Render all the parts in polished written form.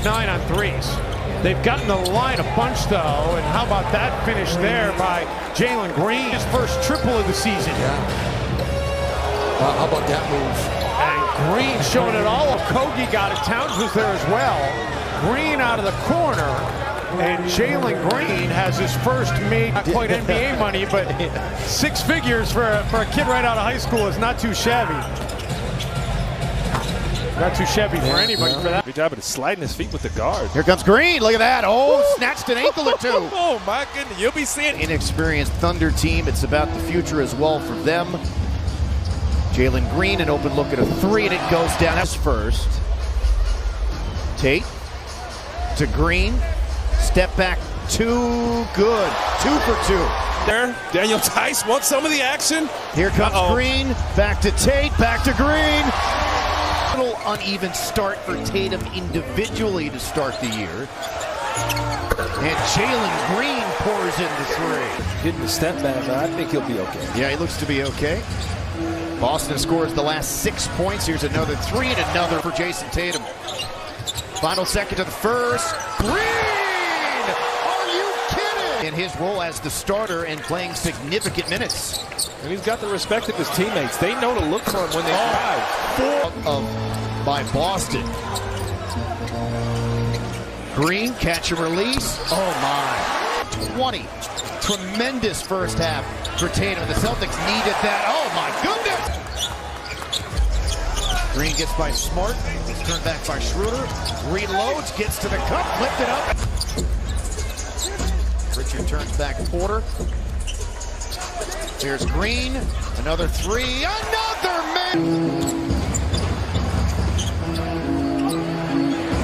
9 on threes. They've gotten the line a bunch, though, and how about that finish there by Jalen Green? His first triple of the season. Yeah. How about that move? And Green showing it all. Kogi got it. Towns was there as well. Green out of the corner. And Jalen Green has his first made, not quite NBA money, but 6 figures for a kid right out of high school is not too shabby. Not too shabby for anybody for that. Good job of sliding his feet with the guard. Here comes Green. Look at that. Oh, snatched an ankle or two. Oh, my goodness. You'll be seeing. Inexperienced Thunder team. It's about the future as well for them. Jalen Green, an open look at a 3, and it goes down. That's first. Tate to Green. Step back. Too good. 2 for 2. There. Daniel Tice wants some of the action. Here comes Green. Back to Tate. Back to Green. Little uneven start for Tatum individually to start the year. And Jalen Green pours in the 3. Getting the step back, but I think he'll be okay. Yeah, he looks to be okay. Boston scores the last 6 points. Here's another 3 and another for Jason Tatum. Final second to the first. Green! Are you kidding? In his role as the starter and playing significant minutes. And he's got the respect of his teammates. They know to look for him when they drive. 4 by Boston. Green, catch and release. Oh my. 20. Tremendous first half for Tatum. The Celtics needed that. Oh my goodness. Green gets by Smart. It's turned back by Schroeder. Reloads, gets to the cup, flipped it up. Richard turns back Porter. There's Green. Another 3. Another man.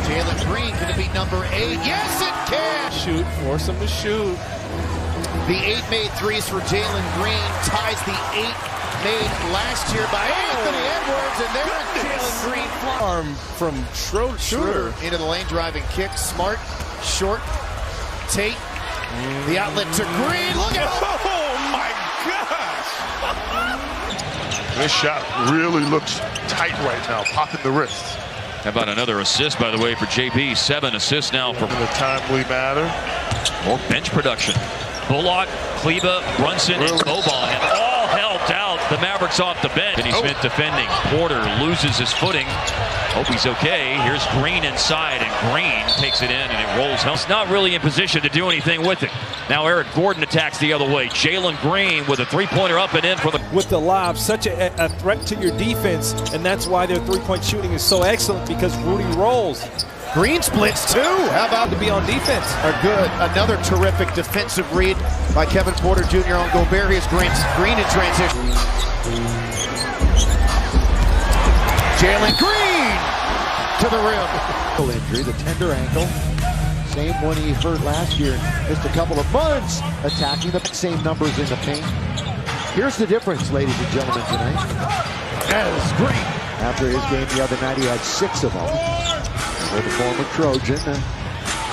Jalen Green, can it be number 8? Yes, it can! Shoot, force him to shoot. The 8 made threes for Jalen Green ties the 8 made last year by Anthony Edwards, and there's Jalen Green. Arm from Schroeder Into the lane driving kick. Smart, short, Tate. The outlet to Green. Look at Oh my gosh! This shot really looks tight right now, popping the wrist. How about another assist, by the way, for JB? 7 assists now for In the timely matter. more bench production. Bullock, Kleba, Brunson, and Boban, and all helped out the Mavericks off the bench. Finney Smith defending. Porter loses his footing. Hope he's okay. Here's Green inside, and Green takes it in, and it rolls home. He's not really in position to do anything with it. Now Eric Gordon attacks the other way. Jalen Green with a 3-pointer up and in for the... With the lob, such a threat to your defense, and that's why their 3-point shooting is so excellent, because Rudy rolls. Green splits too. How about To be on defense. are good? Another terrific defensive read by Kevin Porter Jr. on Gobert. Here's Green in transition. Jalen Green to the rim. Injury, the tender ankle. Same one he hurt last year. Missed a couple of months attacking the same numbers in the paint. Here's the difference, ladies and gentlemen, tonight. As Green. After his game the other night, he had 6 of them. For the former Trojan,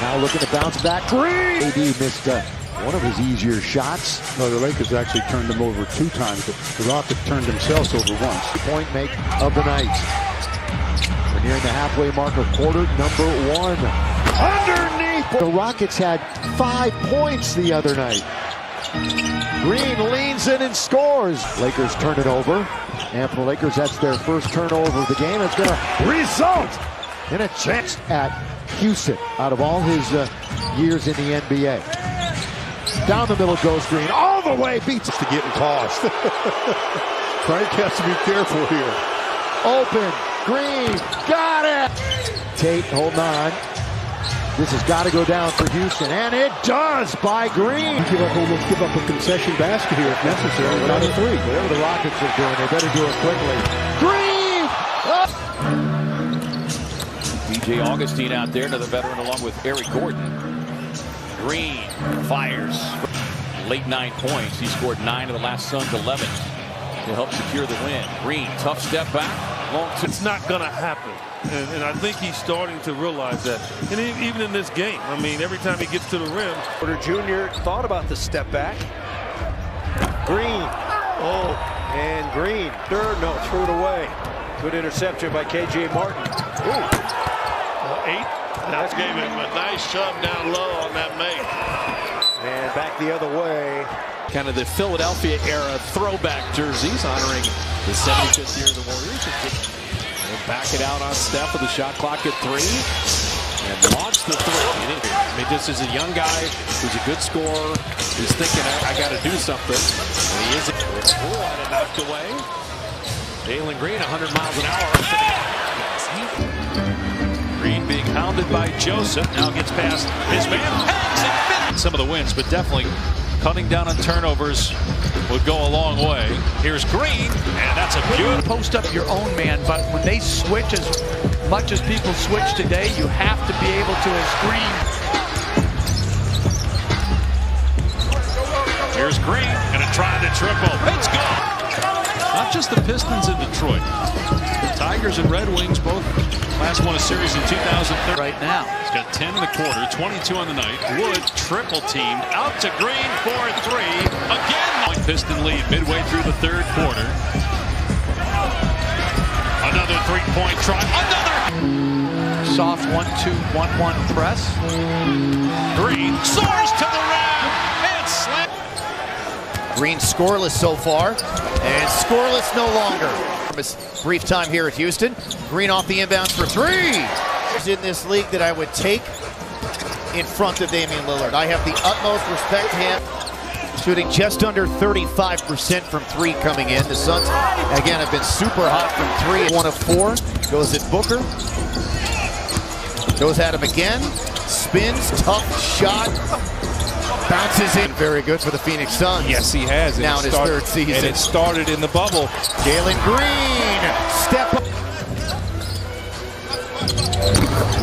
now looking to bounce back. Green! AD missed one of his easier shots. No, the Lakers actually turned them over 2 times, but the Rockets turned themselves over once. Point make of the night. We're nearing the halfway mark of quarter number 1. Underneath! The Rockets had 5 points the other night. Green leans in and scores. Lakers turn it over. And for the Lakers, that's their first turnover of the game. It's going to result in a chance at Houston out of all his years in the NBA. Down the middle goes Green. All the way beats To getting tossed. Frank has to be careful here. open. Green got it. Tate holding on. This has got to go down for Houston, and it does by Green. Almost give up a concession basket here if necessary. Without a 3. Whatever the Rockets are doing, they better do it quickly. Green! DJ Augustine out there, another veteran along with Eric Gordon. Green fires. Late 9 points. He scored 9 of the last Suns 11 to help secure the win. Green, tough step back. It's not going to happen. And I think he's starting to realize that. And even in this game, I mean, every time he gets to the rim. Porter Jr. thought about the step back. Green. Oh, and Green. Third, no, threw it away. Good interception by K.J. Martin. Ooh. 8. That gave him a nice shove down low on that make. And back the other way. Kind of the Philadelphia era throwback jerseys honoring the 75th year of the Warriors. We'll back it out on Steph with the shot clock at 3. And launch the 3. I mean, just as a young guy who's a good scorer, who's thinking, I got to do something. And he isn't. And knocked away. Jalen Green, 100 miles an hour. Green being hounded by Joseph. Now gets past his man. Some of the wins, but definitely cutting down on turnovers would go a long way. Here's Green, and that's a beautiful. Post up your own man, but when they switch as much as people switch today, you have to be able to screen. Here's Green, gonna try the triple. It's gone. Not just the Pistons in Detroit. The Tigers and Red Wings both last won a series in 2003. Right now. He's got 10 in the quarter, 22 on the night. Wood triple teamed out to Green for 3. Again, Piston lead midway through the third quarter. Another three-point try. Another Soft 1-2-1-1 press. Green soars to the rim and slams. Green scoreless so far, and scoreless no longer. From his brief time here at Houston, Green off the inbounds for 3. In this league that I would take in front of Damian Lillard. I have the utmost respect to him. Shooting just under 35% from 3 coming in. The Suns, again, have been super hot from 3. 1 of 4. Goes at Booker. Goes at him again. Spins. Tough shot. Bounces in. Very good for the Phoenix Suns. Yes, he has. Now in his third season. And it started in the bubble. Jalen Green. Step up.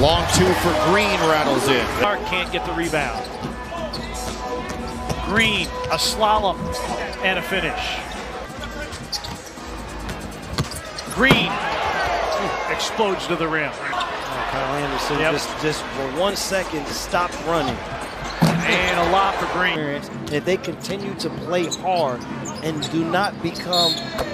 Long 2 for Green rattles in. Clark can't get the rebound. Green, a slalom and a finish. Green explodes to the rim. Kyle Anderson just for 1 second stopped running. And a lot for Green. If they continue to play hard and do not become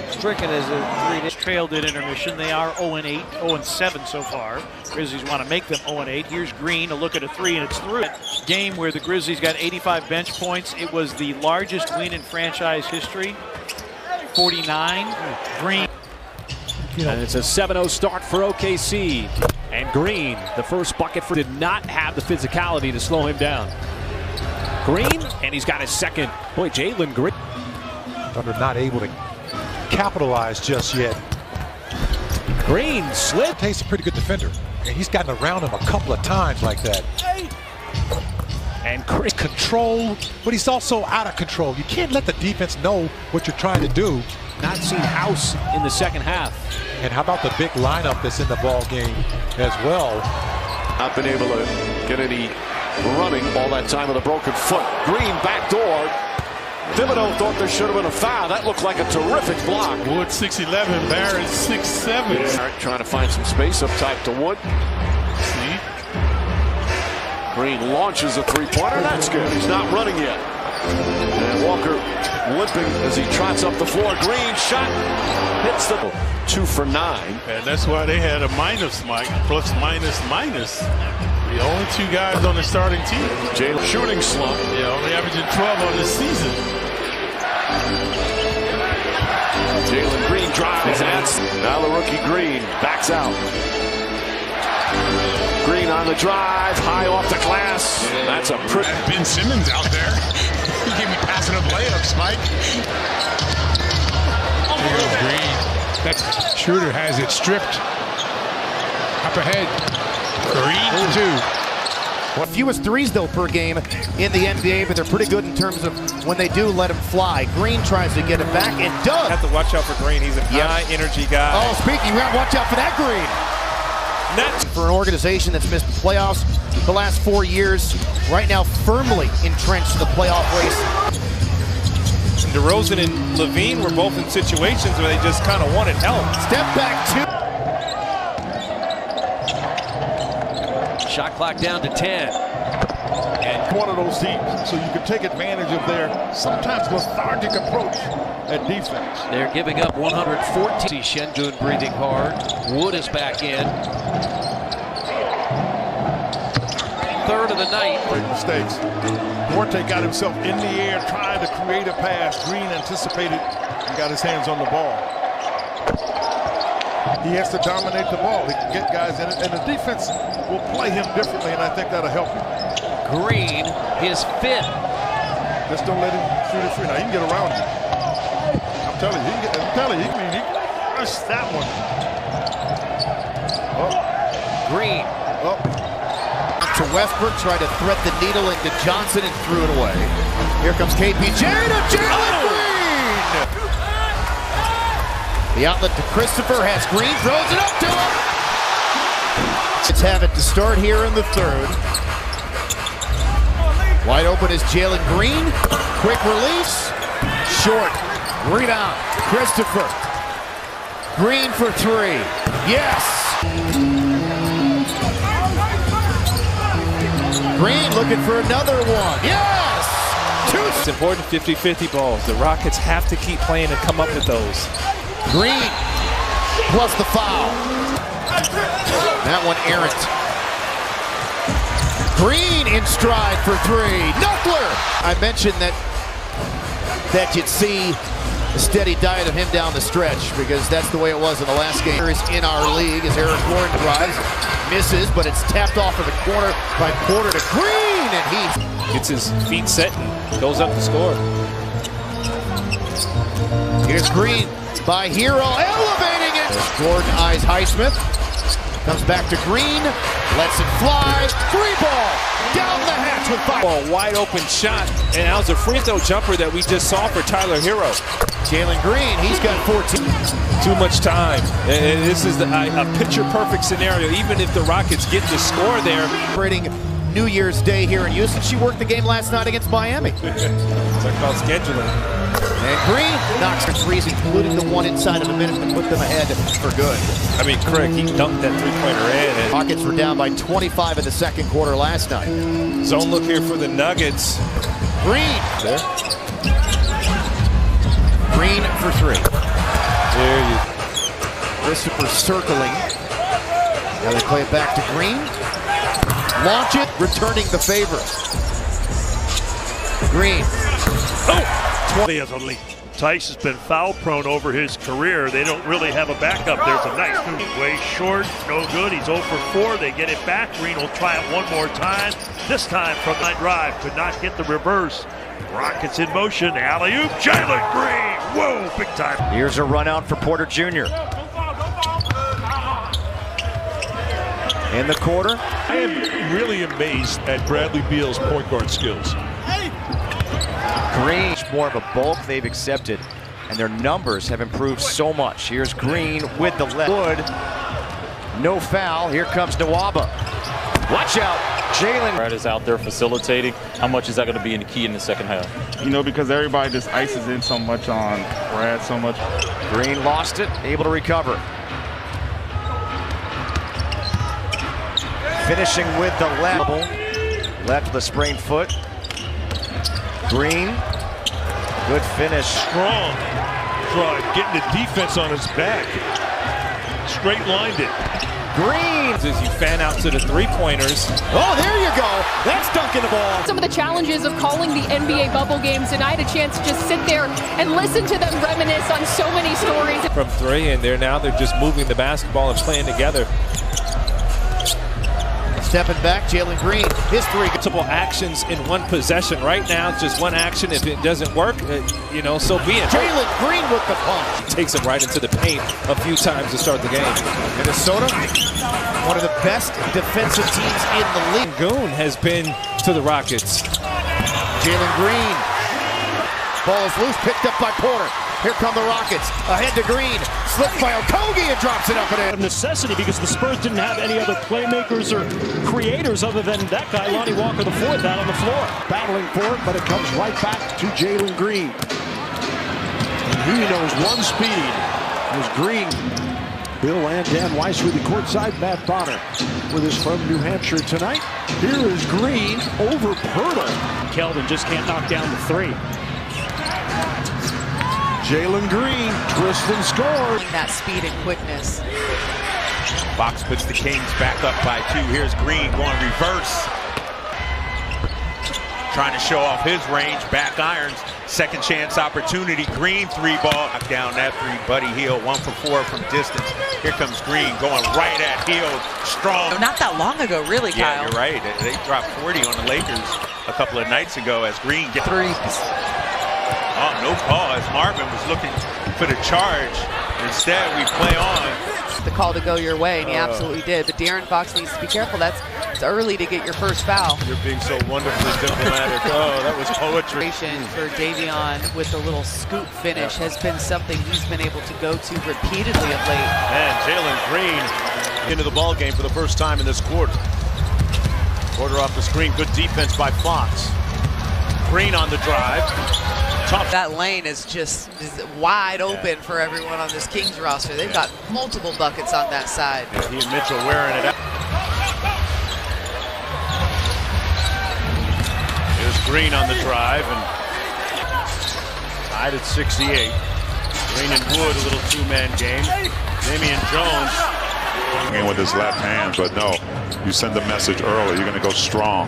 stricken as a 3. Trailed at intermission. They are 0-8, 0-7 so far. Grizzlies want to make them 0-8. Here's Green, a look at a 3, and it's through. Game where the Grizzlies got 85 bench points. It was the largest win in franchise history. 49. Green. And it's a 7-0 start for OKC. And Green, the first bucket for, did not have the physicality to slow him down. Green, and he's got his second. Boy, Jalen Green. They're not able to capitalize just yet. Green slid. He's a pretty good defender, and he's gotten around him a couple of times like that. And Chris control, but he's also out of control. You can't let the defense know what you're trying to do. Not seen House in the second half. And how about the big lineup that's in the ball game as well? Not been able to get any running all that time with a broken foot. Green backdoor. Thibodeau thought there should have been a foul. That looked like a terrific block. Wood 6'11", Barrett 6'7". Trying to find some space up top to Wood. See? Green launches a three-pointer. That's good. He's not running yet. And Walker limping as he trots up the floor. Green shot hits the 2 for 9. And that's why they had a minus, Mike. Plus, minus, minus. The only 2 guys on the starting team. Jalen shooting slump. Yeah, only averaging 12 on the season. Jalen Green drives. Now the rookie Green backs out. Green on the drive, high off the glass. That's a pretty. Ben Simmons out there. He gave me passing up layups, Mike. Green. That Schroeder has it stripped. Up ahead. Green 2. Well, fewest 3s though per game in the NBA, but they're pretty good in terms of when they do let him fly. Green tries to get it back and does. Have to watch out for Green. He's a high energy guy. Oh, speaking, you got to watch out for that Green. For an organization that's missed the playoffs the last 4 years, right now firmly entrenched in the playoff race. DeRozan and Levine were both in situations where they just kind of wanted help. Step back 2. Shot clock down to 10. And one of those teams, so you can take advantage of their sometimes lethargic approach at defense. They're giving up 114. Şengün breathing hard. Wood is back in. third of the night. Great mistakes. Duarte got himself in the air trying to create a pass. Green anticipated and got his hands on the ball. He has to dominate the ball. He can get guys in it, and the defense will play him differently, and I think that'll help him. Green, his fifth. Just don't let him shoot it free. Now, he can get around you. I'm telling you, he can rush that one. Green. To Westbrook, tried to thread the needle into Johnson and threw it away. Here comes KPJ to Jalen Green! The outlet to Christopher, has Green, throws it up to him! Let's have it to start here in the third. Wide open is Jalen Green. Quick release. Short. Rebound. Christopher. Green for three. Yes! Green looking for another one. Yes! It's important 50-50 balls. The Rockets have to keep playing and come up with those. Green plus the foul. That one errant. Green in stride for three. Knuckler! I mentioned that you'd see a steady diet of him down the stretch because that's the way it was in the last game. Is in our league as Eric Warren drives, misses, but it's tapped off in the corner by Porter to Green, and he gets his feet set and goes up to score. Here's Green by Hero, elevating it. As Gordon eyes Highsmith, comes back to Green, lets it fly, three ball, down the hatch with five. A wide open shot, and that was a free throw jumper that we just saw for Tyler Hero. Jalen Green, he's got 14. Too much time. And this is a picture-perfect scenario, even if the Rockets get the score there. Celebrating New Year's Day here in Houston. She worked the game last night against Miami. Talk about scheduling. And Green knocks her threes, including the one inside of a minute to put them ahead for good. I mean, Craig, he dunked that three-pointer in. And Rockets were down by 25 in the second quarter last night. Zone look here for the Nuggets. Green. There. Green for three. There you go. Christopher circling. Now they play it back to Green. Launch it, returning the favor. Green. Oh! Only Tice has been foul prone over his career. They don't really have a backup. There's a nice way short, no good. He's 0 for 4. They get it back. Green will try it one more time. This time from line drive, could not get the reverse. Rockets in motion. Alley-oop. Jalen Green. Whoa, big time. Here's a run out for Porter Jr. In the quarter. I am really amazed at Bradley Beal's point guard skills. Green, more of a bulk they've accepted, and their numbers have improved so much. Here's Green with the left. Wood, no foul. Here comes Nwaba. Watch out, Jalen. Brad is out there facilitating. How much is that going to be in the key in the second half? You know, because everybody just ices in so much on Brad, so much. Green lost it, able to recover. Finishing with the left. Left with a sprained foot. Green, good finish. Strong drive, getting the defense on his back. Straight lined it. Green, as you fan out to the three-pointers. Oh, there you go. That's dunking the ball. Some of the challenges of calling the NBA bubble games, and I had a chance to just sit there and listen to them reminisce on so many stories. From three, and they're just moving the basketball and playing together. Stepping back, Jalen Green, his three. Multiple actions in one possession. Right now, it's just one action. If it doesn't work, so be it. Jalen Green with the punch. He takes it right into the paint a few times to start the game. Minnesota, one of the best defensive teams in the league. Goon has been to the Rockets. Jalen Green. Ball is loose, picked up by Porter. Here come the Rockets. Ahead to Green. Slipped by Okogie and drops it up and in. Of necessity because the Spurs didn't have any other playmakers or creators other than that guy, Lonnie Walker, the fourth, out on the floor. Battling for it, but it comes right back to Jalen Green. And he knows one speed. As Green. Bill and Dan Weiss with the courtside. Matt Bonner with us from New Hampshire tonight. Here is Green over Pirtle. Keldon just can't knock down the three. Jalen Green, twist and score. That speed and quickness. Fox puts the Kings back up by 2. Here's Green going reverse. trying to show off his range. Back irons, second chance opportunity. Green three-ball. Knock down that three. Buddy Hield 1 for 4 from distance. Here comes Green going right at Hield. Strong. Not that long ago, really, yeah, Kyle. You're right. They dropped 40 on the Lakers a couple of nights ago as Green gets threes. Oh, no call as Marvin was looking for the charge. Instead, we play on. The call to go your way, and he absolutely did. But De'Aaron Fox needs to be careful. It's early to get your first foul. You're being so wonderfully diplomatic. Oh, that was poetry. For Davion with a little scoop finish has been something he's been able to go to repeatedly of late. And Jalen Green into the ball game for the first time in this quarter. Quarter off the screen. Good defense by Fox. Green on the drive. Tough. That lane is just wide open for everyone on this Kings roster. They've got multiple buckets on that side. Yeah, he and Mitchell wearing it out. Here's Green on the drive and tied at 68. Green and Wood, a little two-man game. Damian Jones. In with his left hand, but no, you send the message early. You're going to go strong.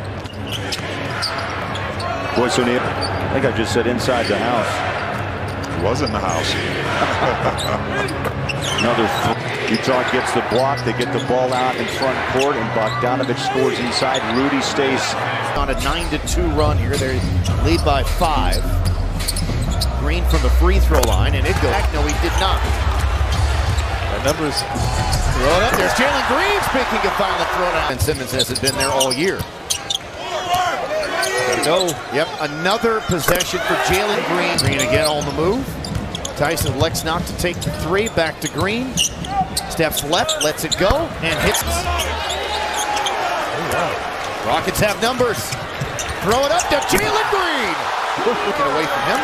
Boyce O'Neal, I think I just said inside the house. It was in the house. Another Utah gets the block. They get the ball out in front court, and Bogdanovich scores inside. Rudy stays on a 9-2 run here. They lead by 5. Green from the free throw line, and it goes back. No, he did not. That number's throw it up. There's Jalen Green speaking of finally thrown out. And Simmons hasn't been there all year. Go. Yep, another possession for Jalen Green. Green again on the move. Tyson elects not to take the three. Back to Green. Steps left, lets it go, and hits. Rockets have numbers. Throw it up to Jalen Green. Looking away from him.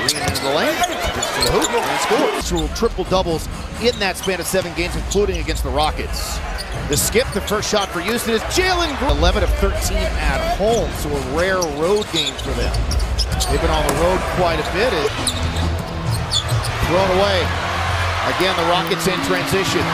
Green into the lane. Gets to the hoop and scores. Triple doubles in that span of 7 games, including against the Rockets. The skip, the first shot for Houston is Jalen Green. 11 of 13 at home, so a rare road game for them. They've been on the road quite a bit. Thrown away. Again, the Rockets in transition.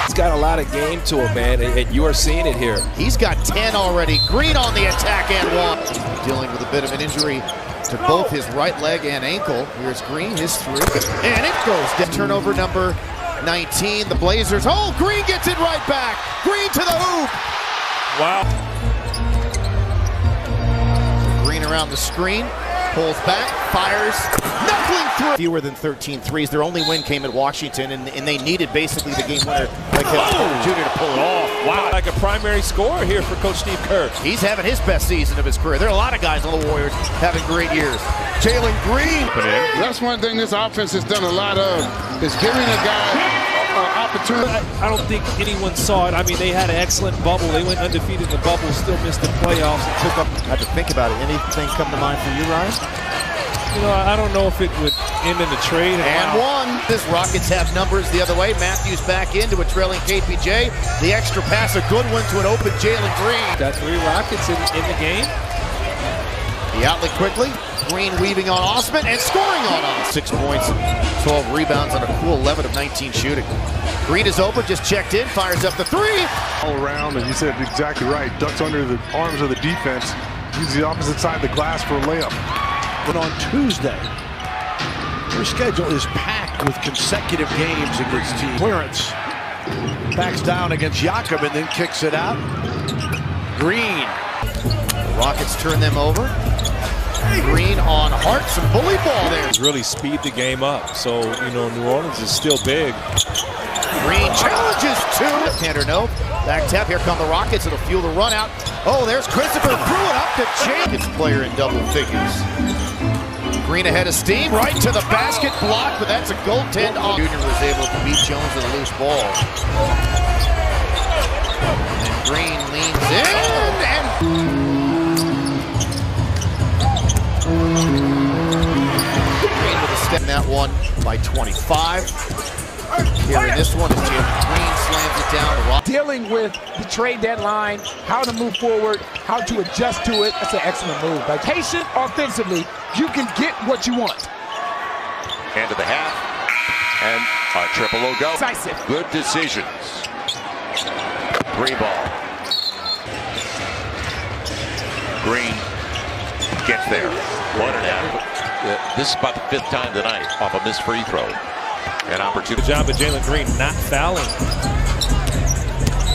He's got a lot of game to him, man, and you are seeing it here. He's got 10 already. Green on the attack and 1. Dealing with a bit of an injury to both his right leg and ankle. Here's Green, his 3. And it goes down. Turnover number 19, the Blazers. Oh, Green gets it right back. Green to the hoop. Wow. Green around the screen, pulls back, fires, knuckling through. Fewer than 13 threes. Their only win came at Washington, and they needed basically the game winner, like Junior, to pull it off. Wow, like a primary scorer here for Coach Steve Kerr. He's having his best season of his career. There are a lot of guys on the Warriors having great years. Jalen Green. That's one thing this offense has done a lot of, is giving a guy opportunity. I don't think anyone saw it. I mean, they had an excellent bubble. They went undefeated in the bubble, still missed the playoffs and took up. I had to think about it. Anything come to mind for you, Ryan? You know, I don't know if it would end in a trade. And wow. 1. This Rockets have numbers the other way. Matthews back into a trailing KPJ. The extra pass, a good one to an open Jalen Green. Got 3 Rockets in the game. The outlet quickly. Green weaving on Osman and scoring on us. 6 points, 12 rebounds on a cool 11 of 19 shooting. Green is open, just checked in, fires up the 3. All around, and you said exactly right. Ducks under the arms of the defense. Uses the opposite side of the glass for a layup. But on Tuesday, their schedule is packed with consecutive games against team. Clearance. Backs down against Jakob and then kicks it out. Green. The Rockets turn them over. Green on Hart, some bully ball there. Really speed the game up. So, you know, New Orleans is still big. Green challenges 2. Left-hander no. Back tap, here come the Rockets. It'll fuel the run out. Oh, there's Christopher. Threw it up to Jenkins. Player in double figures. Green ahead of steam, right to the basket, block, but that's a goaltend on. Junior was able to beat Jones with a loose ball. And Green leans in, and Green with a step in that one by 25. Here in this one, Jalen Green slams it down. Dealing with the trade deadline, how to move forward, how to adjust to it. That's an excellent move. By patient offensively, you can get what you want. End of the half, and a triple will go. Decisive. Good decisions. Three ball. Green gets there. 1.5. This is about the 5th time tonight off a missed free throw. An opportunity. Good job of Jalen Green not fouling.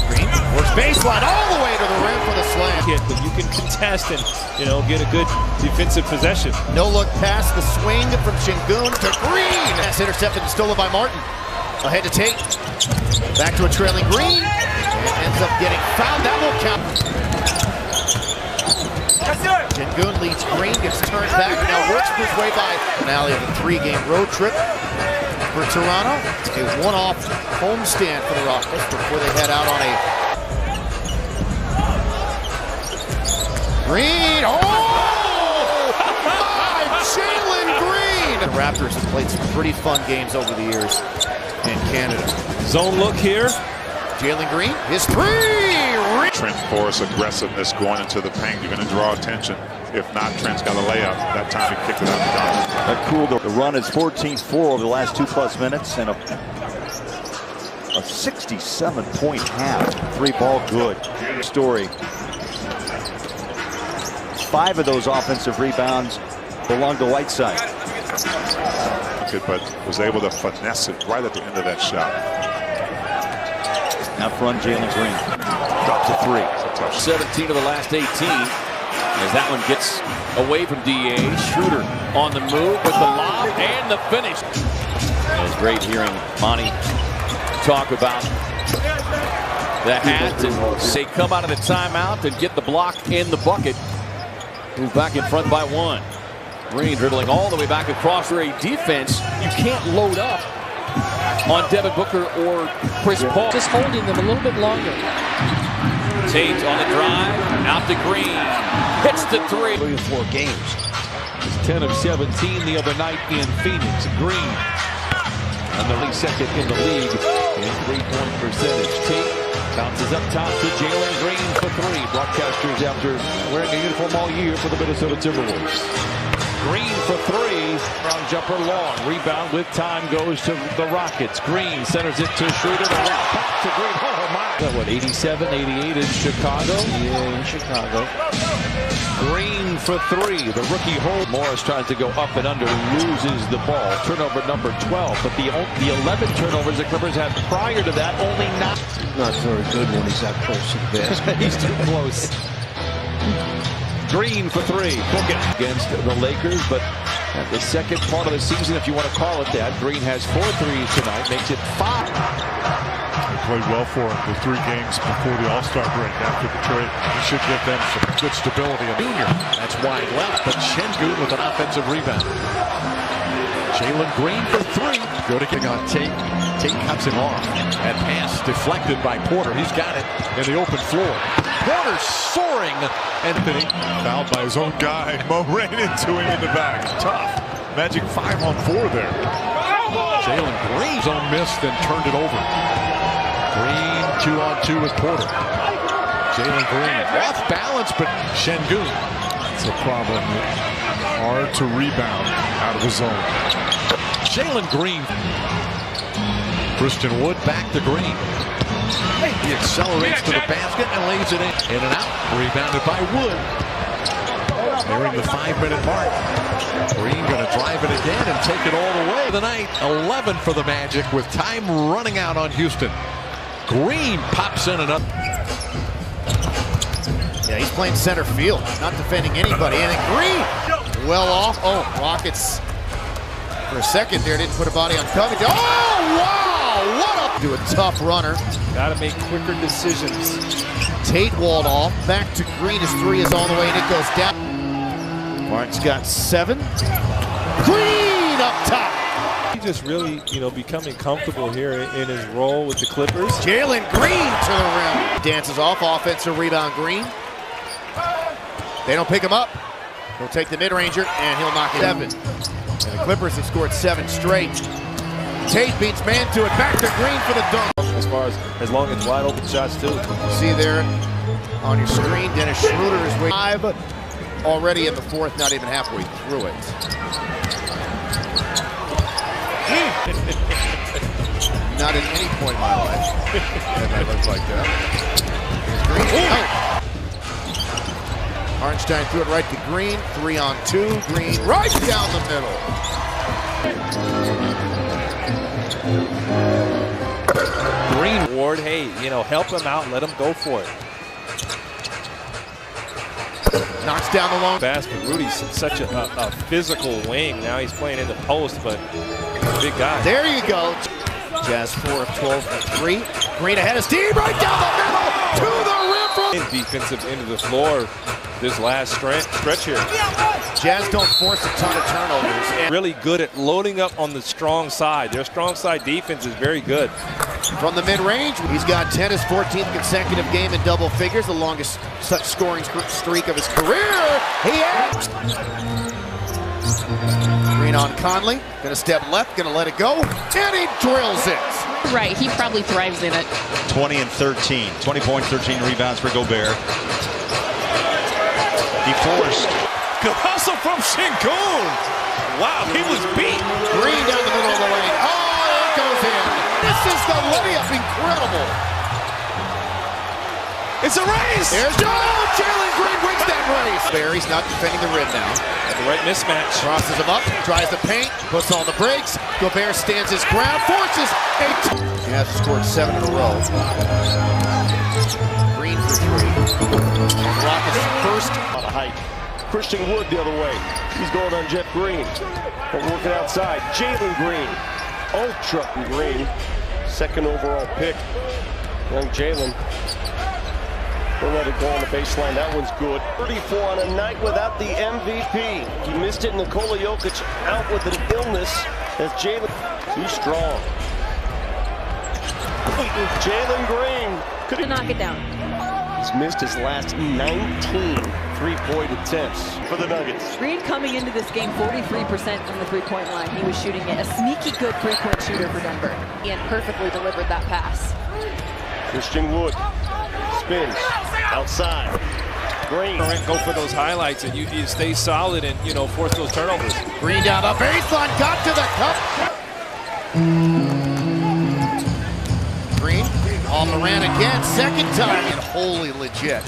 Green works baseline all the way to the rim for the slam. But you can contest and, get a good defensive possession. No look pass, the swing from Şengün to Green. That's intercepted and stolen by Martin. Ahead to Tate. Back to a trailing Green. And ends up getting fouled. That will count. Şengün leads Green, gets turned back, now works his way by finale of a 3-game road trip for Toronto. A one-off homestand for the Rockets before they head out on a Green. Oh! My Jalen Green! The Raptors have played some pretty fun games over the years in Canada. Zone look here. Jalen Green, his three! Trent Forrest aggressiveness going into the paint. You're going to draw attention. If not, Trent's got a layup. That time he kicked it out the dunk. That cool. The run is 14-4 over the last 2+ minutes and a 67-point half. 3-ball good. Story. 5 of those offensive rebounds belong to Whiteside. But was able to finesse it right at the end of that shot. Out front, Jalen Green. Drops a 3. 17 of the last 18. As that one gets away from DA. Schroeder on the move with the lob and the finish. It was great hearing Monty talk about the hat and say come out of the timeout and get the block in the bucket. Move back in front by 1. Green dribbling all the way back across for a defense. You can't load up on Devin Booker or Chris Paul. Just holding them a little bit longer. Tate on the drive, out to Green, hits the 3. 3 or 4 games. 10 of 17 the other night in Phoenix. Green, and the league second in the league in 3-point percentage. Tate bounces up top to Jalen Green for 3. Broadcasters after wearing a uniform all year for the Minnesota Timberwolves. Green for 3. Round jumper long. Rebound with time goes to the Rockets. Green centers it to Schroeder. The round back to Green. Oh my. What, 87, 88 in Chicago? Yeah, in Chicago. Green for 3. The rookie hold. Morris tries to go up and under. Loses the ball. Turnover number 12. But the 11 turnovers the Clippers had prior to that, only 9. Not very good when he's that close to the basket. He's too close. Green for 3. Book it against the Lakers, but at the second part of the season, if you want to call it that, Green has 4 threes tonight, makes it 5. They played well for him the 3 games before the All-Star break after the trade. He should give them some good stability. Junior, that's wide left, but Şengün with an offensive rebound. Jalen Green for 3. Go to kick on Tate. Tate cuts him off. That pass deflected by Porter. He's got it in the open floor. Porter soaring. Anthony fouled by his own guy. Mo ran into him in the back. Tough. Magic 5-on-4 there. Jalen Green's on missed and turned it over. Green 2-on-2 with Porter. Jalen Green off balance, but Şengün. It's a problem. Hard to rebound out of the zone. Jalen Green. Christian Wood back to Green. He accelerates to the basket and lays it in and out. Rebounded by Wood. Nearing the 5-minute mark. Green going to drive it again and take it all the way. The night 11 for the Magic with time running out on Houston. Green pops in and up. Yeah, he's playing center field, not defending anybody. And then Green, well off. Oh, Rockets for a second there didn't put a body on Covington. Oh, wow! What a do a tough runner. Got to make quicker decisions. Tate walled off. Back to Green. His 3 is on the way, and it goes down. Martin's got 7. Green up top. He just really, becoming comfortable here in his role with the Clippers. Jalen Green to the rim. Dances off. Offensive rebound, Green. They don't pick him up. He'll take the mid-ranger, and he'll knock it 7. And the Clippers have scored 7 straight. Tate beats man to it. Back to Green for the dunk. As long as wide open shots too. You see there on your screen, Dennis Schroeder is way 5 already in the 4th, not even halfway through it. Not at any point in my life have I looked like that. Green. Oh. Arnstein threw it right to Green. 3-on-2. Green right down the middle. Green Ward, hey, help him out, let him go for it. Knocks down the long basket. Rudy's such a physical wing. Now he's playing in the post, but big guy. There you go. Jazz 4 of 12 for 3. Green ahead of Steve, right down the middle to the rim. Defensive end of the floor this last stretch here. Jazz don't force a ton of turnovers. And really good at loading up on the strong side. Their strong side defense is very good. From the mid-range, he's got 10, his 14th consecutive game in double figures, the longest such scoring streak of his career. He has. Green on Conley, gonna step left, gonna let it go, and he drills it. Right, he probably thrives in it. 20 and 13, 20 points, 13 rebounds for Gobert. He forced. Good hustle from Şengün. Wow, he was beat. Green down the middle of the lane. Oh, it goes in. This is the layup, incredible. It's a race. There's Jalen Green wins that race. Barry's not defending the rim now. At the right mismatch. Crosses him up, tries the paint, puts on the brakes. Gobert stands his ground, forces a. He has scored 7 in a row. Green for 3. Rockets first on a hike. Christian Wood the other way. He's going on Jeff Green. But working outside. Jalen Green. Ultra Green. 2nd overall pick. Young Jalen. We'll let it go on the baseline. That one's good. 34 on a night without the MVP. He missed it. Nikola Jokic out with an illness. As Jalen too strong. Jalen Green could knock it down. He's missed his last 19 three-point attempts for the Nuggets. Green coming into this game 43% from the three-point line. He was shooting it. A sneaky good three-point shooter for Denver. And perfectly delivered that pass. Christian Wood spins outside. Green. Go for those highlights and you stay solid and force those turnovers. Green down the baseline, got to the cup. Green on Morant again, 2nd time, and wholly legit.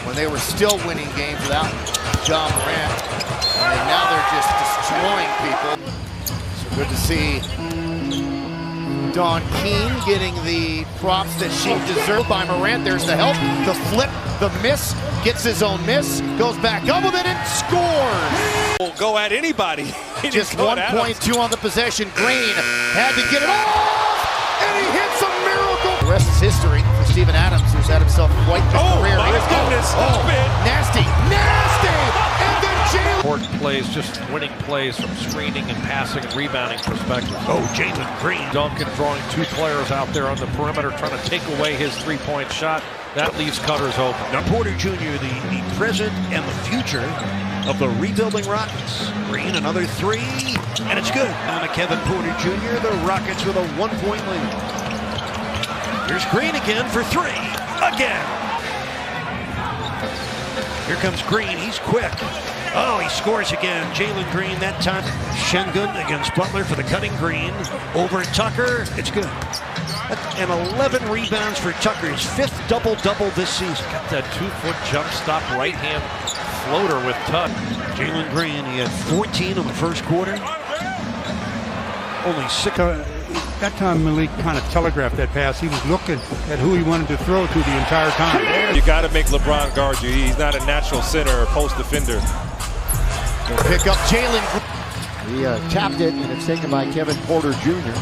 When they were still winning games without John Morant, and now they're just destroying people. So good to see Dawn Keene getting the props that she deserved by Morant. There's the help, the flip, the miss, gets his own miss, goes back up with it and scores. Will go at anybody. Just 1.2 on the possession. Green had to get it off, and he hits a miracle. The rest is history for Steven Adams, who's had himself quite the career. My goodness, nasty, and then Jalen. Important plays, just winning plays from screening and passing and rebounding perspective. Jalen Green. Duncan drawing 2 players out there on the perimeter, trying to take away his 3-point shot. That leaves cutters open. Now Porter Jr., the present and the future of the rebuilding Rockets. Green, another 3, and it's good. Now to Kevin Porter Jr., the Rockets with a 1-point lead. Here's Green again for 3, again. Here comes Green, he's quick. Oh, he scores again. Jalen Green that time. Şengün against Butler for the cutting Green. Over Tucker, it's good. And 11 rebounds for Tucker, his 5th double-double this season. Got that 2-foot jump stop right-hand floater with Tuck. Jalen Green, he had 14 in the first quarter. Only 6. That time Malik kind of telegraphed that pass. He was looking at who he wanted to throw to the entire time. You got to make LeBron guard you. He's not a natural center or post defender. Pick up Jalen. He tapped it, and it's taken by Kevin Porter Jr.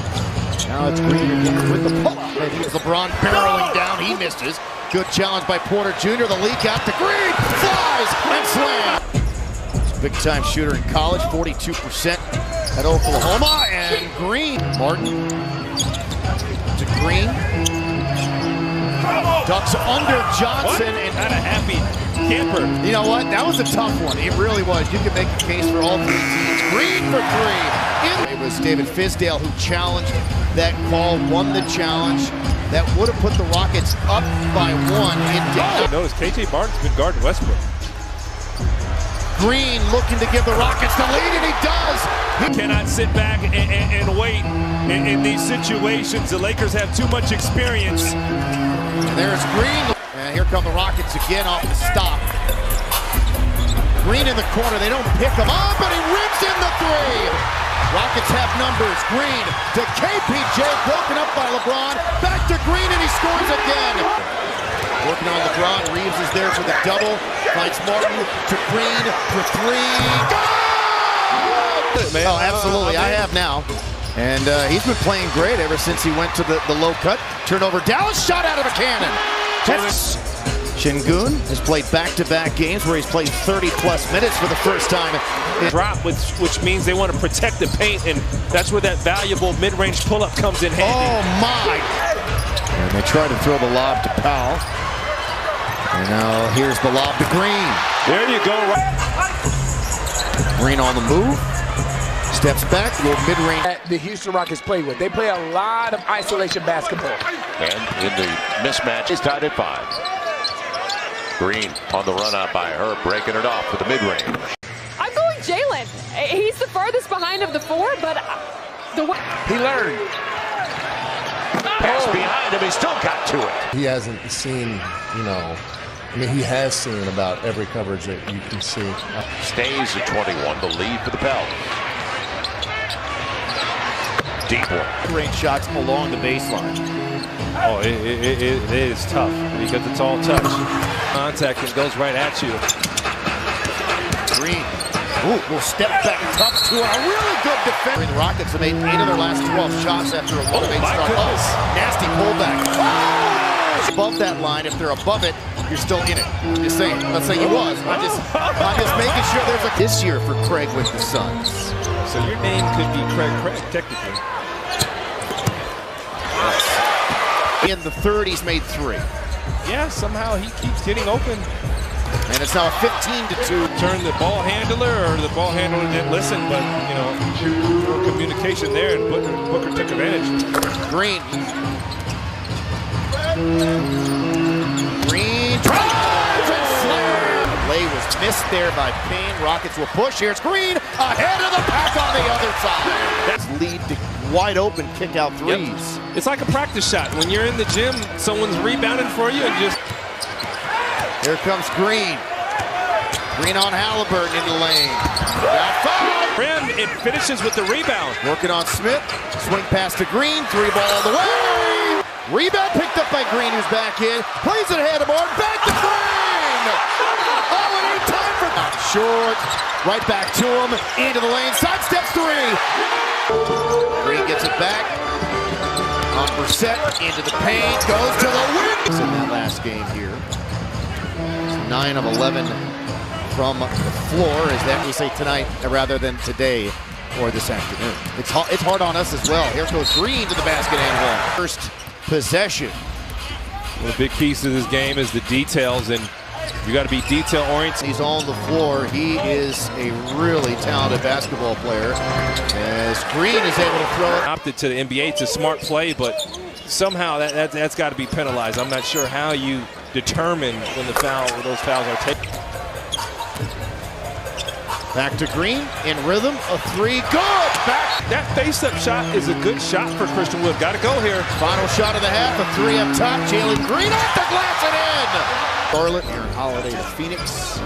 Now it's Green again with the pull-up. And he's LeBron barreling down. He misses. Good challenge by Porter Jr. The leak out to Green. Flies and slams. Big-time shooter in college, 42% at Oklahoma. And Green. Martin to Green. Ducks under Johnson. And not a happy camper. You know what? That was a tough one. It really was. You can make a case for all 3 teams. Green for 3. It was David Fizdale who challenged that call, won the challenge. That would have put the Rockets up by 1. It did not. Notice KJ Martin's been guarding Westbrook. Green looking to give the Rockets the lead, and he does. He cannot sit back and wait in these situations. The Lakers have too much experience. And there's Green. And here come the Rockets again off the stop. Green in the corner, they don't pick him up, and he rips in the three. Rockets have numbers. Green to KPJ, broken up by LeBron. Back to Green, and he scores again. Working on LeBron, Reeves is there for the double. Finds Martin to Green for three. Go! Oh, absolutely, I have now. And he's been playing great ever since he went to the low cut. Turnover, Dallas shot out of a cannon. Şengün has played back-to-back games where he's played 30-plus minutes for the first time. Drop, which means they want to protect the paint, and that's where that valuable mid-range pull-up comes in handy. Oh, my! And they try to throw the lob to Powell. And now here's the lob to Green. There you go. Green on the move. Steps back, little mid-range. The Houston Rockets play with. They play a lot of isolation basketball. And in the mismatch, he's tied at 5. Green on the run out by her, breaking it off with the mid-range. I'm going Jalen. He's the farthest behind of the four, but he learned. Pass behind him, he still got to it. He hasn't seen, he has seen about every coverage that you can see. Stays at 21, the lead for the Pels. Deep one. Range shots along the baseline. Oh, it is tough because it's all touch. Contact and goes right at you. Green. Ooh, will step back tough to a really good defense. The Rockets have made 8 of their last 12 shots after a 1-8 start. Oh, nasty pullback. Oh! Above that line, if they're above it, you're still in it. I'm just saying. I'm not saying he was. I'm just making sure there's a this year for Craig with the Suns. So your name could be Craig, technically. In the third, he's made 3. Yeah, somehow he keeps getting open. And it's now a 15-2. Turn the ball handler, or the ball handler didn't listen, but, communication there, and Booker took advantage. Green. Green drives and slams. The play was missed there by Payne. Rockets will push. Here's Green ahead of the pack on the other side. That's lead to wide open kick out threes. Yep. It's like a practice shot. When you're in the gym, someone's rebounding for you and just... Here comes Green. Green on Halliburton in the lane. Rim, it finishes with the rebound. Working on Smith. Swing pass to Green. 3-ball all the way. Rebound picked up by Green, who's back in. Plays it ahead of Martin. Back to Green. Oh, it ain't time for that. Short. Right back to him. Into the lane. Sidesteps 3. Green gets it back. On Brissett. Into the paint. Goes to the win. In that last game here. 9 of 11 from the floor, as that we say tonight rather than today or this afternoon. It's hard on us as well. Here goes Green to the basket and one. First possession. Well, the big piece of this game is the details, and you got to be detail oriented. He's on the floor. He is a really talented basketball player. As Green is able to throw it. Opted to the NBA. It's a smart play, but somehow that's got to be penalized. I'm not sure how you determine when those fouls are taken. Back to Green, in rhythm, a 3, good! Back. That face-up shot is a good shot for Christian Wood. Got to go here. Final shot of the half, a 3 up top. Jalen Green off the glass and in! Charlotte, Aaron Holiday to Phoenix.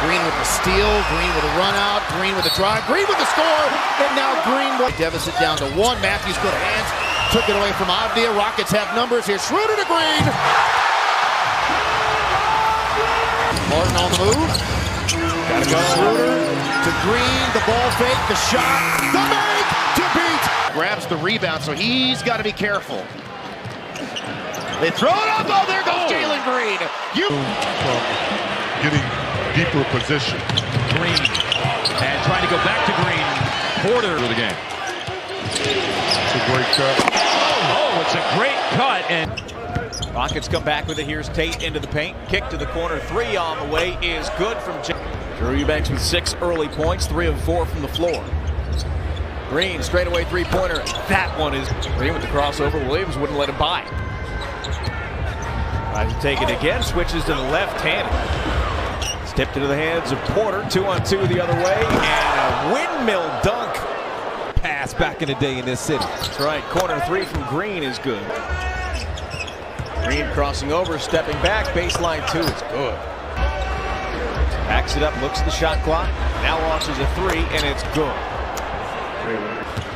Green with the steal, Green with a run out, Green with a drive, Green with the score, and now Green will deficit down to 1. Matthews good hands, took it away from Avdia. Rockets have numbers here. Schroeder to Green. Martin on the move. Gotta go. Schroeder to Green, the ball fake, the shot, the make to beat. Grabs the rebound, so he's got to be careful. They throw it up. Oh, there goes Jalen Green. Getting deeper position. Green, and trying to go back to Green. Porter for the game. It's a great cut. Oh, it's a great cut. And Rockets come back with it. Here's Tate into the paint. Kick to the corner. 3 on the way is good from Drew Eubanks with 6 early points. 3 of 4 from the floor. Green straightaway 3-pointer. That one is Green with the crossover. Williams wouldn't let him by. Tries to take it again. Switches to the left-handed. Tipped into the hands of Porter. 2-on-2 the other way. And a windmill dunk. Pass back in the day in this city. That's right. Corner 3 from Green is good. Green crossing over, stepping back, baseline 2, it's good. Backs it up, looks at the shot clock, now launches a 3, and it's good.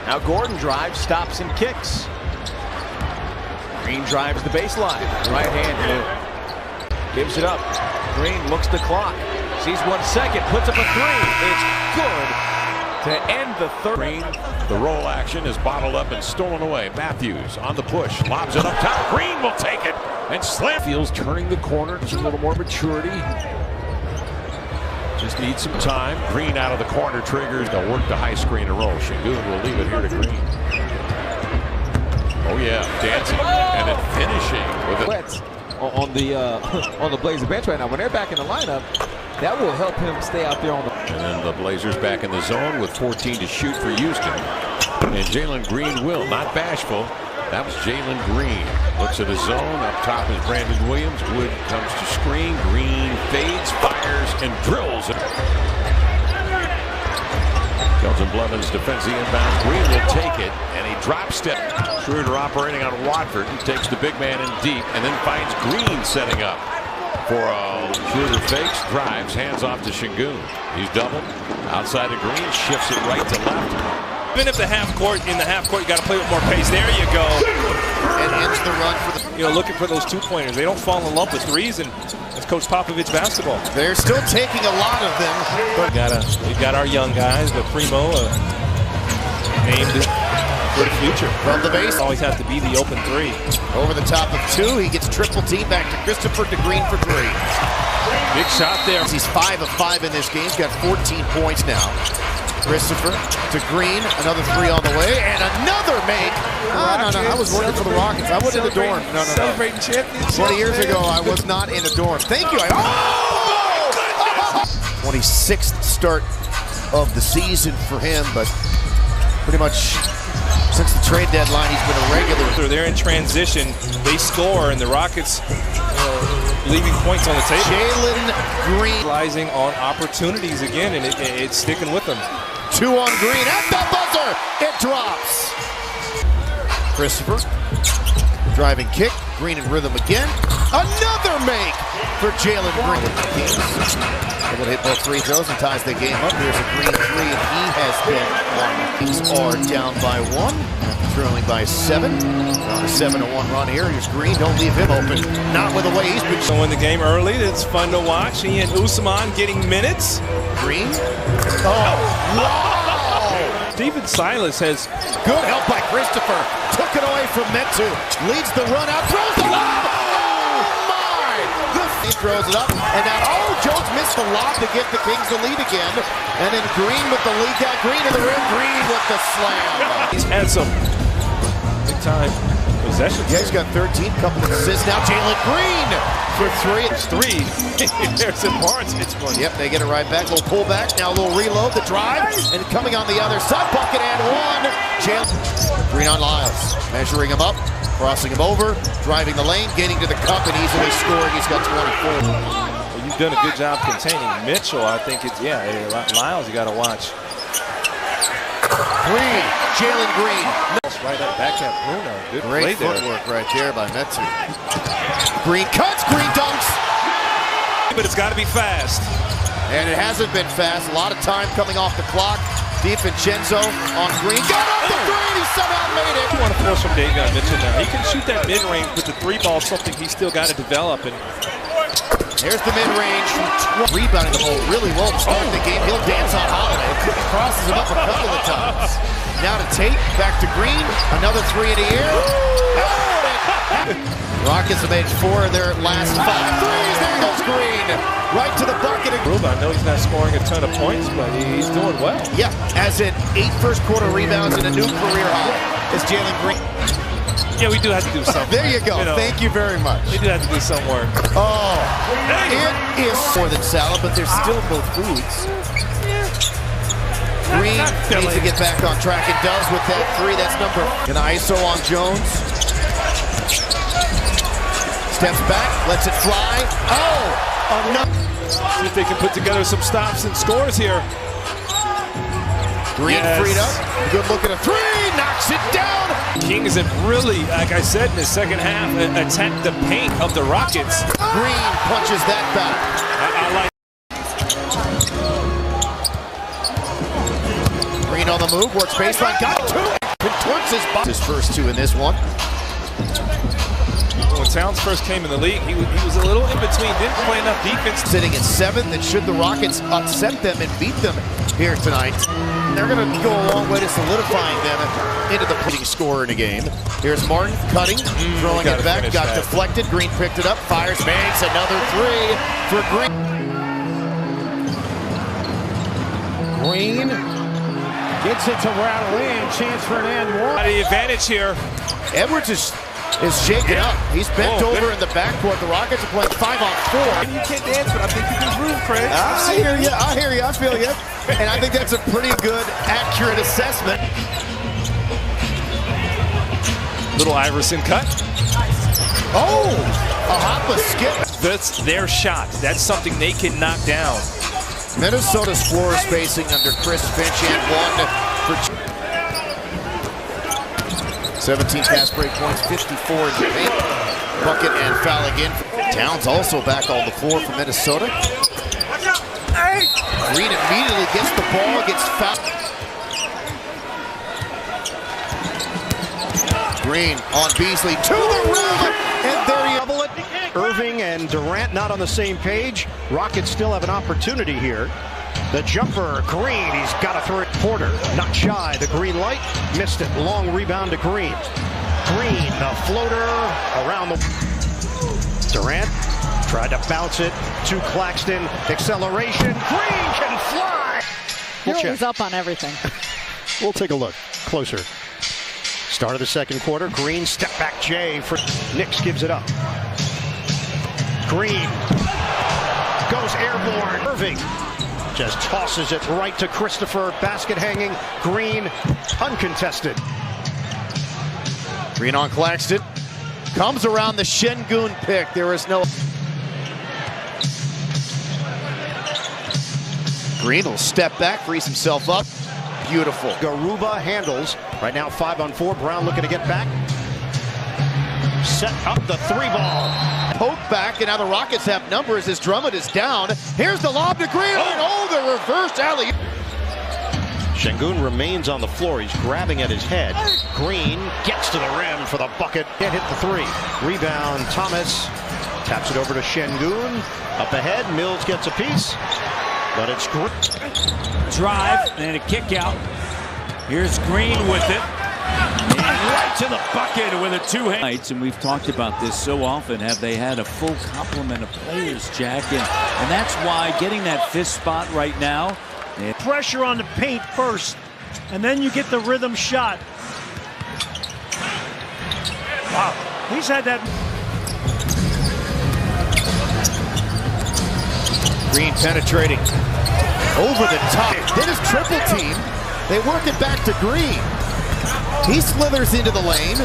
Now Gordon drives, stops, and kicks. Green drives the baseline, right hand move. Gives it up. Green looks the clock, sees 1 second, puts up a 3. It's good to end the third. Green, the roll action is bottled up and stolen away. Matthews on the push, lobs it up top. Green will take it and slam. Feels turning the corner, just a little more maturity. Just needs some time. Green out of the corner triggers. They'll work the high screen and roll. Şengün will leave it here to Green. Oh yeah, dancing and then finishing with it. On the Blazer bench right now. When they're back in the lineup, that will help him stay out there on the. And then the Blazers back in the zone with 14 to shoot for Houston. And Jalen Green will, not bashful. That was Jalen Green. Looks at his zone. Up top is Brandon Williams. Wood comes to screen. Green fades, fires, and drills. Kelton Blevins defends the inbound. Green will take it, and he drop step. Schroeder operating on Watford. He takes the big man in deep, and then finds Green setting up for a Schroeder fakes, drives, hands off to Şengün. He's doubled outside of Green, shifts it right to left. Even if in the half court, you got to play with more pace. There you go. And ends the run for the. Looking for those 2-pointers. They don't fall in love with threes, and it's Coach Popovich basketball. They're still taking a lot of them. But we got our young guys, but Primo named for the future. From the base. Always have to be the open 3. Over the top of 2, he gets triple team back to Christopher, to Green for 3. Big shot there. He's 5 of 5 in this game. He's got 14 points now. Christopher to Green, another 3 on the way, and another make. No, I was working for the Rockets. I wasn't in the dorm. No. Celebrating championship. 20 years ago, I was not in a dorm. Thank you. 26th start of the season for him, but pretty much since the trade deadline, he's been a regular. They're in transition. They score, and the Rockets leaving points on the table. Jalen Green. Realizing on opportunities again, and it's sticking with them. 2 on Green at the buzzer. It drops. Christopher. Driving kick. Green in rhythm again. Another make for Jalen Green. Able to hit both free throws and ties the game up. Here's a Green 3, and he has been on. These are down by 1. Trailing by 7. On a 7-1 run here. Here's Green. Don't leave him open. Not with the way he's been. So in the game early, it's fun to watch. He and Usman getting minutes. Green. Oh, wow! Stephen Silas has good help by Christopher. Took it away from Metu. Leads the run out. Throws the lob. Oh my! He throws it up. And now, Jones missed the lob to get the Kings the lead again. And then Green with the lead down. Green in the rim. Green with the slam. He's had some big time possessions. Yeah, he's got 13, couple of assists. Now Jalen Green for 3. It's 3. There's Barnes. It's one. Yep, they get it right back. A little pullback. Now a little reload. The drive. And coming on the other side. Bucket and 1. Jalen Green on Lyles. Measuring him up. Crossing him over. Driving the lane. Getting to the cup and easily scoring. He's got 24. Well, you've done a good job containing Mitchell. I think it's, Lyles you got to watch. Green. Jalen Green. Right up back at Bruno. Good Great play footwork right there by Metu. Green cuts, Green dunks. But it's got to be fast. And it hasn't been fast. A lot of time coming off the clock. DiVincenzo on Green. Got off the Green. He somehow made it. You want to force from Davion Mitchell now. He can shoot that mid-range with the 3 ball, something he's still got to develop. And there's the mid-range. Rebounding the ball really well to start the game. He'll dance on Holiday. Crosses him up a couple of times. Now to Tate, back to Green, another 3 in the air. Rockets have made 4 of their last 5 threes. There goes Green, right to the bucket. I know he's not scoring a ton of points, but he's doing well. Yeah, as in 8 first-quarter rebounds and a new career high is Jalen Green. Yeah, we do have to do something. There you go. Thank you very much. We do have to do some work. Oh, it is more than salad, but there's still both foods. Green needs to get back on track and does with that 3. That's number. An ISO on Jones. Steps back, lets it fly. Oh, enough. See if they can put together some stops and scores here. Green freed up. Good look at a three. Knocks it down. Kings have really, like I said, in the second half, attacked the paint of the Rockets. Green punches that back. I like. Green on the move, works baseline, got two. Contorts his first two in this one. When Towns first came in the league, he was a little in between, didn't play enough defense. Sitting at 7th, and should the Rockets upset them and beat them here tonight, they're going to go a long way to solidifying them into the leading scorer in a game. Here's Martin cutting, throwing it back, got deflected. Green picked it up, fires, banks, another three for Green. Green gets it to rattle in, chance for an and one. The advantage here. Edwards is shaken up. He's bent over in the backcourt. The Rockets are playing 5-on-4. You can't dance, but I think you can groove, Craig. I hear you. I hear you. I feel you. And I think that's a pretty good, accurate assessment. Little Iverson cut. Oh, a hop, a skip. That's their shot. That's something they can knock down. Minnesota's floor spacing under Chris Finch and one for 17 fast break points, 54 in the paint. Bucket and foul again. Towns also back on the floor for Minnesota. Green immediately gets the ball, gets fouled. Green on Beasley to the rim, and there you double it. Irving and Durant not on the same page. Rockets still have an opportunity here. The jumper, Green, he's got to throw it. Porter, not shy, the green light, missed it. Long rebound to Green. Green, the floater around the... Durant tried to bounce it to Claxton. Acceleration, Green can fly! You're always up on everything. We'll take a look closer. Start of the second quarter, Green, step back Jay for Knicks gives it up. Green goes airborne. Irving just tosses it right to Christopher. Basket hanging. Green uncontested. Green on Claxton. Comes around the Şengün pick. There is no... Green will step back, frees himself up. Beautiful. Garuba handles. Right now 5-on-4. Brown looking to get back. Set up the three ball. Poke back, and now the Rockets have numbers as Drummond is down. Here's the lob to Green, and the reverse alley. Şengün remains on the floor. He's grabbing at his head. Green gets to the rim for the bucket. Can't hit the three. Rebound, Thomas. Taps it over to Şengün. Up ahead, Mills gets a piece. But it's drive and a kick out. Here's Green with it. And right to the bucket with a two-hand. And we've talked about this so often. Have they had a full complement of players, Jack? And that's why getting that fifth spot right now. Pressure on the paint first, and then you get the rhythm shot. Wow, he's had that. Green penetrating over the top. Then his triple team. They work it back to Green. He slithers into the lane,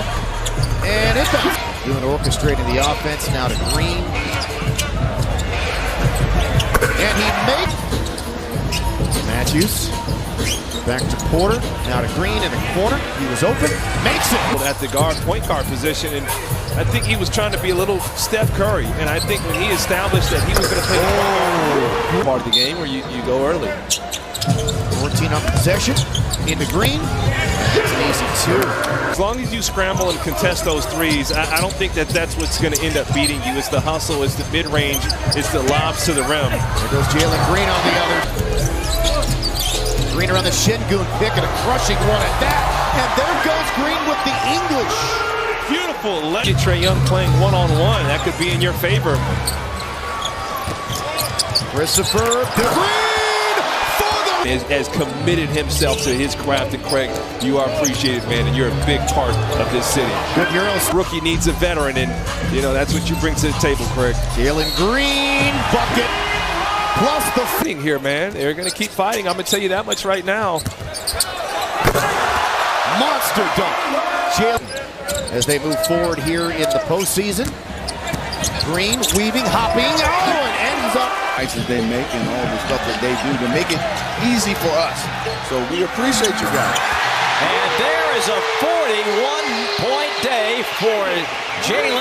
and it's doing orchestrating the offense now to Green. And he makes Matthews back to Porter, now to Green in the corner. He was open, makes it. At the point guard position, and I think he was trying to be a little Steph Curry, and I think when he established that he was going to play the part of the game where you go early. 14 on possession, into Green. It's an easy two. As long as you scramble and contest those threes, I don't think that's what's going to end up beating you. It's the hustle, it's the mid-range, it's the lobs to the rim. There goes Jalen Green on the other. Green around the Şengün pick and a crushing one at that. And there goes Green with the English. Beautiful. Let Trae Young playing one-on-one. That could be in your favor. Christopher Green has committed himself to his craft, and Craig, you are appreciated, man, and you're a big part of this city. Good Euros. Rookie needs a veteran, and you know that's what you bring to the table, Craig. Jalen Green bucket plus the thing here, man. They're going to keep fighting. I'm going to tell you that much right now. Monster dunk. Jalen as they move forward here in the postseason. Green weaving, hopping, and ends up sacrifices they make and all the stuff that they do to make it easy for us. So we appreciate you guys. And there is a 41-point day for Jalen.